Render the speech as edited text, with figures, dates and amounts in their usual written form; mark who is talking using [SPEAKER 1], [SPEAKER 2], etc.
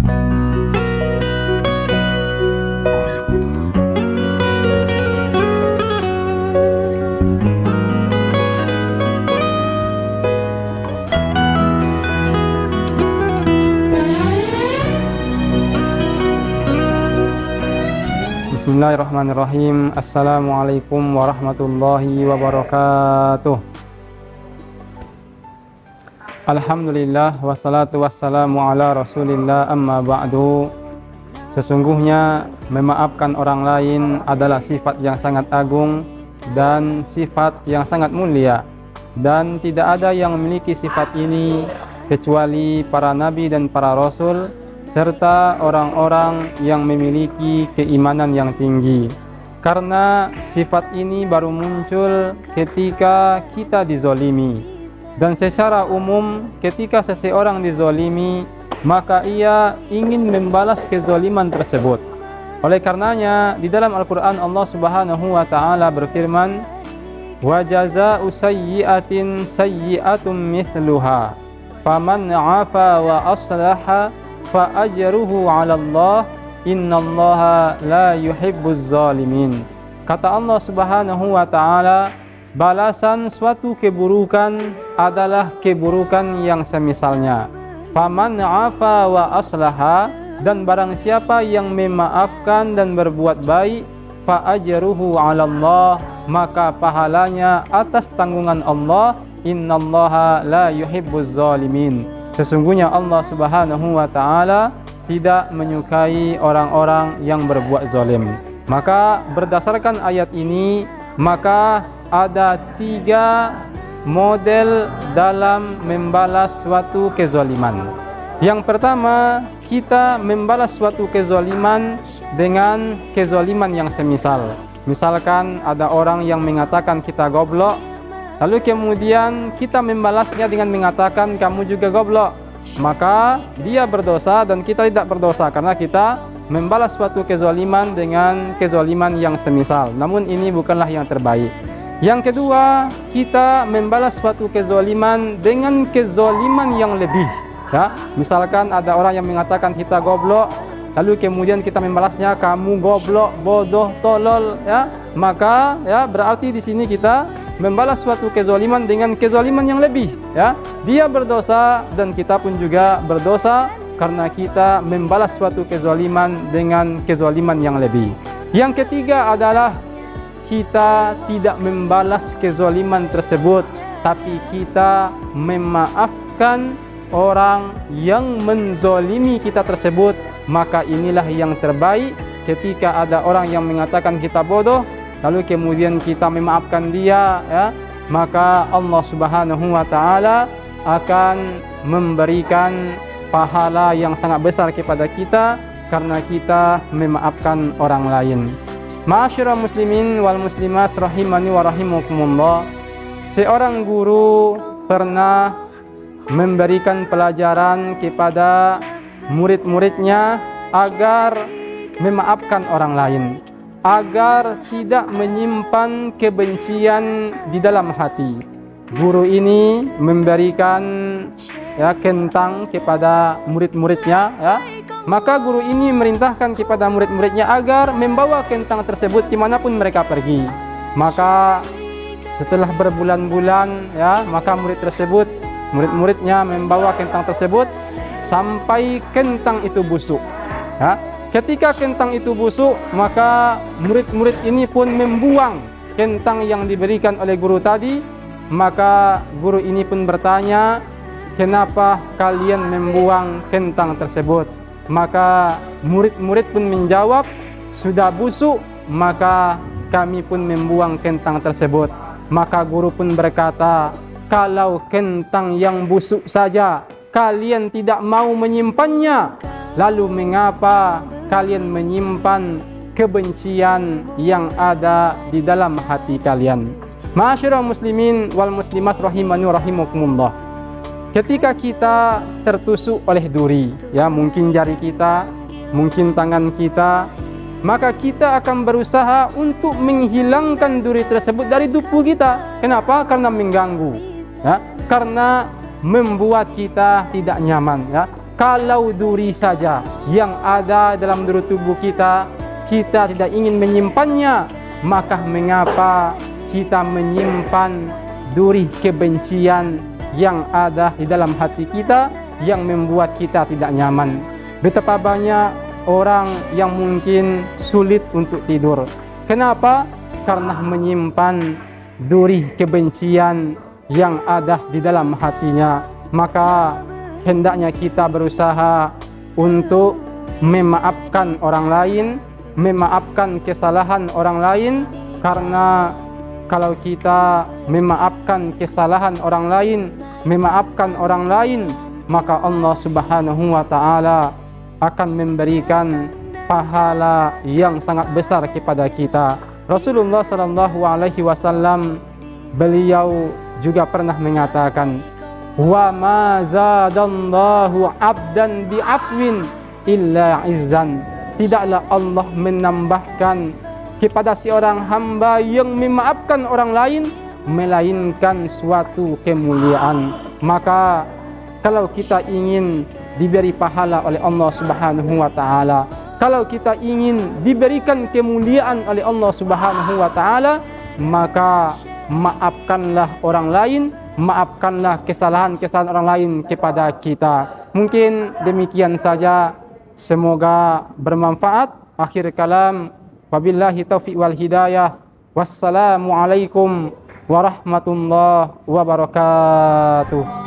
[SPEAKER 1] Bismillahirrahmanirrahim. Assalamualaikum warahmatullahi wabarakatuh. Alhamdulillah wassalatu wassalamu ala rasulillah amma ba'du. Sesungguhnya memaafkan orang lain adalah sifat yang sangat agung dan sifat yang sangat mulia, dan tidak ada yang memiliki sifat ini kecuali para nabi dan para rasul serta orang-orang yang memiliki keimanan yang tinggi. Karena sifat ini baru muncul ketika kita dizolimi, dan secara umum ketika seseorang dizolimi maka ia ingin membalas kezoliman tersebut. Oleh karenanya di dalam Al-Quran Allah Subhanahu wa Ta'ala berfirman, wa jazaa'u sayyi'atin sayyi'atun mithluha faman 'afa wa aslaha fa ajruhu 'ala Allah innallaha la yuhibbuz zalimin. Kata Allah Subhanahu wa Ta'ala, balasan suatu keburukan adalah keburukan yang semisalnya. Faman 'afa wa aslaha, dan barang siapa yang memaafkan dan berbuat baik, fa ajruhu 'ala Allah, maka pahalanya atas tanggungan Allah. Innallaha la yuhibbuz zalimin. Sesungguhnya Allah Subhanahu wa Ta'ala tidak menyukai orang-orang yang berbuat zalim. Maka berdasarkan ayat ini, maka ada 3 model dalam membalas suatu kezaliman. Yang pertama, kita membalas suatu kezaliman dengan kezaliman yang semisal. Misalkan ada orang yang mengatakan kita goblok, lalu kemudian kita membalasnya dengan mengatakan kamu juga goblok, maka dia berdosa dan kita tidak berdosa karena kita membalas suatu kezaliman dengan kezaliman yang semisal. Namun ini bukanlah yang terbaik. Yang kedua, kita membalas suatu kezaliman dengan kezaliman yang lebih. Ya, misalkan ada orang yang mengatakan kita goblok, lalu kemudian kita membalasnya kamu goblok, bodoh, tolol, ya, maka ya berarti di sini kita membalas suatu kezaliman dengan kezaliman yang lebih. Ya, dia berdosa dan kita pun juga berdosa karena kita membalas suatu kezaliman dengan kezaliman yang lebih. Yang ketiga adalah kita tidak membalas kezaliman tersebut, tapi kita memaafkan orang yang menzolimi kita tersebut. Maka inilah yang terbaik. Ketika ada orang yang mengatakan kita bodoh, lalu kemudian kita memaafkan dia, ya, maka Allah Subhanahu wa Ta'ala akan memberikan pahala yang sangat besar kepada kita karena kita memaafkan orang lain. Ma'asyiral muslimin wal muslimat rahimani wa rahimakumullah. Seorang guru pernah memberikan pelajaran kepada murid-muridnya agar memaafkan orang lain, agar tidak menyimpan kebencian di dalam hati. Guru ini memberikan kentang kepada murid-muridnya, ya. Maka guru ini merintahkan kepada murid-muridnya agar membawa kentang tersebut dimanapun mereka pergi. Maka setelah berbulan-bulan, ya, maka murid-muridnya membawa kentang tersebut sampai kentang itu busuk. Ya. Ketika kentang itu busuk, maka murid-murid ini pun membuang kentang yang diberikan oleh guru tadi. Maka guru ini pun bertanya, kenapa kalian membuang kentang tersebut? Maka murid-murid pun menjawab, sudah busuk, maka kami pun membuang kentang tersebut. Maka guru pun berkata, kalau kentang yang busuk saja kalian tidak mau menyimpannya, lalu mengapa kalian menyimpan kebencian yang ada di dalam hati kalian? Ma'asyiral muslimin wal muslimat rahimani wa rahimakumullah. Ketika kita tertusuk oleh duri, ya, mungkin jari kita, mungkin tangan kita, maka kita akan berusaha untuk menghilangkan duri tersebut dari tubuh kita. Kenapa? Karena mengganggu, ya, karena membuat kita tidak nyaman, ya. Kalau duri saja yang ada dalam diri tubuh kita, kita tidak ingin menyimpannya, maka mengapa kita menyimpan duri kebencian yang ada di dalam hati kita, yang membuat kita tidak nyaman. Betapa banyak orang yang mungkin sulit untuk tidur. Kenapa? Karena menyimpan duri kebencian yang ada di dalam hatinya. Maka hendaknya kita berusaha untuk memaafkan orang lain, memaafkan kesalahan orang lain, karena kalau kita memaafkan kesalahan orang lain, memaafkan orang lain, maka Allah Subhanahu wa taala akan memberikan pahala yang sangat besar kepada kita. Rasulullah sallallahu alaihi wasallam beliau juga pernah mengatakan, wa ma zadallahu 'abdan bi'afwin illa 'izzan. Tidaklah Allah menambahkan kepada seorang hamba yang memaafkan orang lain melainkan suatu kemuliaan. Maka kalau kita ingin diberi pahala oleh Allah Subhanahu wa taala, kalau kita ingin diberikan kemuliaan oleh Allah Subhanahu wa taala, maka maafkanlah orang lain, maafkanlah kesalahan-kesalahan orang lain kepada kita. Mungkin demikian saja, semoga bermanfaat. Akhir kalam, wabillahi taufiq wal hidayah. Wassalamualaikum warahmatullahi wabarakatuh.